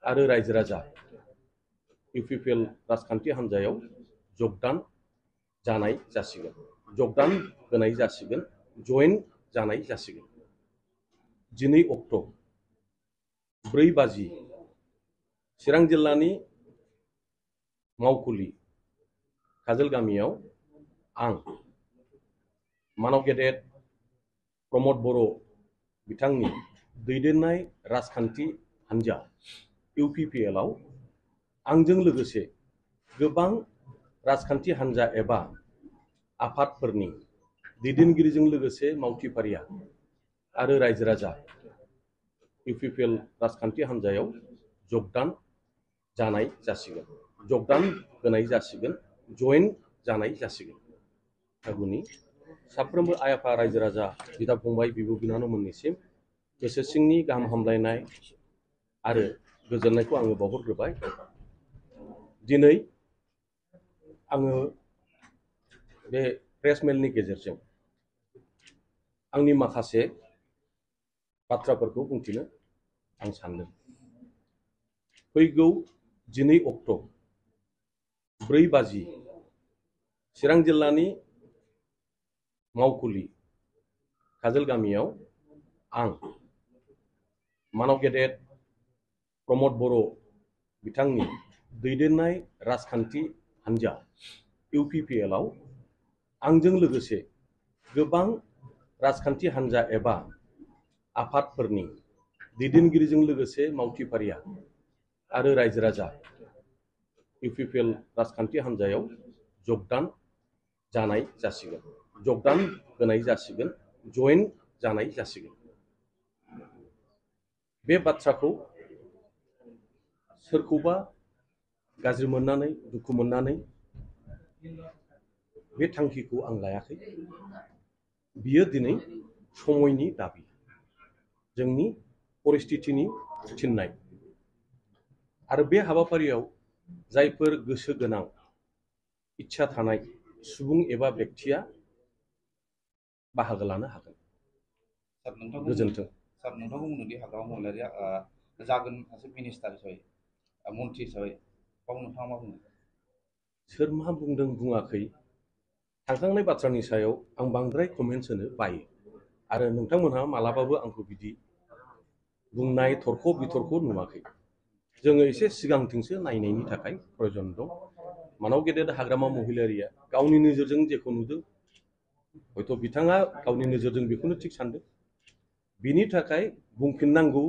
आरो रायजो राजा इउपिपिएल राजखान्थि हान्जायाव जगदान जानाय जासिगोन, जगदान होनाय जासिगोन, जयेन जानाय जासिगोन। 2 अक्ट' 4 बाजि चिरां जिल्लानि मावखुलि काजोलगामियाव आं मानव गेदेर प्रमद बर' बिथांनि दैदेननाय राजखान्थि हान्जा इउपिपिएलआव आंजों लोगोसे गोबां राजखान्थि हान्जा एबा आफादफोरनि दैदेनगिरिजों लोगोसे मावथिफारिया आरो रायजो राजा इउपिपिएल राजखान्थि हान्जायाव जगदान जानाय जासिगोन, जगदान होनाय जासिगोन, जयेन जानाय जासिगोन। आगुनि साफ्रोमबो आइ आफा रायजो राजा बिदा फंबाय बिब' बिनानावमोननिसिम गोसो सिंनि गाहाम हामलायनाय आरो गोजोननायखौ आङो बावहरग्रोबाय। दिनै आङो बे प्रेस मेलनि गेजेरजों आंनि माखासे बाथ्राफोरखौ बुंथिनो आं सानदों। फैगौ 2 अक्ट' 4 बाजि चिरां जिल्लानि मावखुलि काजोलगामियाव आं मानव गेदेर प्रमद बर' बिथांनि दैदेननाय राजखान्थि हान्जा इउपिपिएलआव आंजों लोगोसे गोबां राजखान्थि हान्जा एबा आफादफोरनि दैदेनगिरिजों लोगोसे मावथिफारिया आरो रायजो राजा इउपिपिएल राजखान्थि हान्जायाव जगदान जानाय जासिगोन, जगदान होनाय जासिगोन, जयेन जानाय जासिगोन। बे बाथ्राखौ सोरखौबा गाज्रि मोननानै दुखु मोननानै बे थांखिखौ आं लायाखै। बियो दिनै समयनि दाबि, जोंनि परिस्थितिनि थिननाय। आरो बे हाबाफारियाव जायफोर गोसो गोनां इच्छा थानाय सुबुं एबा व्यक्तिया बाहागो लानो हागोन। गोजोन्थों। सार, नोंथांखौ बुंदोंदि हाग्रामा महिलारिया जागोन सासे मिनिस्टार हिसाबै, मन्त्रि हिसाबै, बेखौ नोंथाङा मा बुङो? सोर मा बुंदों बुङाखै, थांखांनाय बाथ्रानि सायाव आं बांद्राय कमेन्ट्स होनो बायो। आरो नोंथांमोनहा मालाबाबो आंखौ बिदि बुंनाय थरख' बिथरख' नुवाखै। जोङो एसे सिगांथिंसो नायनायनि थाखाय प्रयजन दं। मानव गेदेर हाग्रामा महिलारिया गावनि नोजोरजों जेखौ नुदों, हयथ' बिथाङा गावनि नोजोरजों बेखौनो थिग सानदों। बिनि थाखाय बुंफिननांगौ,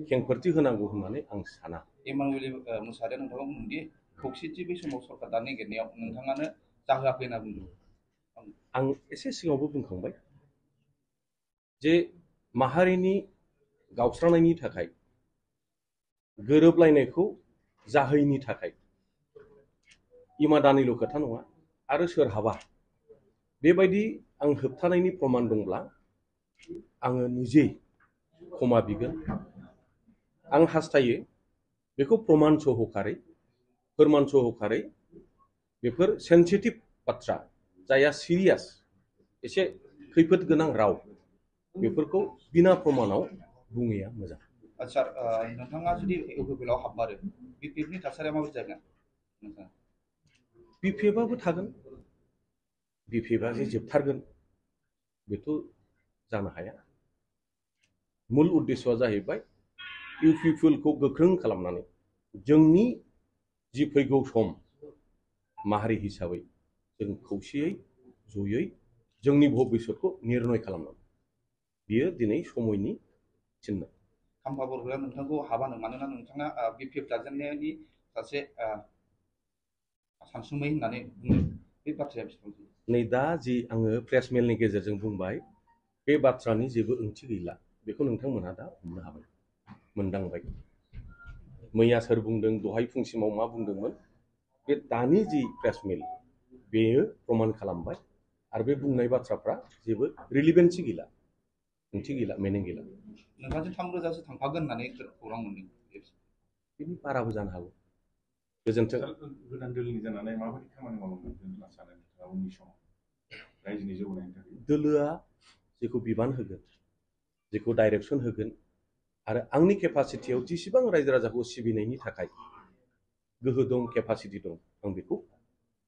खेंफोरथि होनांगौ होननानै आं साना। इमानुवेल मुसाहारिया नोंथाङा बुंदोंदि खौसेथि बे समाव सरकार दानो नागिरनायाव नोंथाङानो जाहोआखै होनना बुंदों। आं एसे सिगाङावबो बुंखांबाय जे माहारिनि गावस्रानायनि थाखाय, गोरोबलायनायखौ जाहैनि थाखाय इमादानिल' खोथा नङा, आरो सोरहाबा बेबायदि आं होबथानायनि प्रमान दंब्ला आङो निजे क्षमा बिगोन। आं हास्थायो बेखौ प्रमान सहकारै, फोरमान सहकारै बेफोर सेन्सिटिभ बाथ्रा, जायहा सिरियास, एसे खैफोद गोनां राव, बेफोरखौ बिना प्रमानाव बुङैया मोजां। सार, नोंथाङा जुदि इउपिपिएलआव हाबमारो, बिपिएफनि थासारिया माबायदि जागोन? बिपिएफआबो थागोन। बिपिएफआ जे जोबथारगोन बेथ' जानो हाया। मुल उद्देश्यआ जाहैबाय इउपिपिएलखौ गोख्रों खालामनानै जोंनि जि फैगौ सम माहारि हिसाबै जों खौसेयै जयै जोंनि भबिष्यतखौ निर्णय खालामनांगौ। बियो दिनै समयनि थिननाय। खाम्फा बरग'या नोंथांखौ हाबानो, मानोना नोंथाङा बिपिएफ दाजेननायनि सासे सानसुमै होननानै बुङो, बे बाथ्राया बेसेबां? नै दा जि आङो प्रेस मेलनि गेजेरजों बुंबाय, बे बाथ्रानि जेबो ओंथि गैला। बेखौ नोंथांमोनहा दा हमनो हाबाय, मोनदांबाय। मैया सोर बुंदों, दहाय फुंसिमाव मा बुंदोंमोन, बे दानि जि प्रेस मेल बेयो प्रमान खालामबाय। आरो बे बुंनाय बाथ्राफ्रा जेबो रिलिभेन्सि गैला, ओंथि गैला, मिनिं गैला। नोंथांजों 3,000सो थांफागोन होननानै खौरां मोनदों। बिनि बाराबो जानो हागौ। गोजोन्थों। गोदान दोलोनि जानानै माबायदि खामानि मावलांगोन होनना सानो नोंथाङा उननि समाव रायजोनि जौगानायनि थाखाय? दोलोआ जेखौ बिबान होगोन, जेखौ डाइरेक्सन होगोन, आरो आंनि केपासिटियाव जेसेबां रायजो राजाखौ सिबिनायनि थाखाय गोहो दं केपासिटि दं आं बेखौ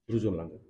रुजुनलांगोन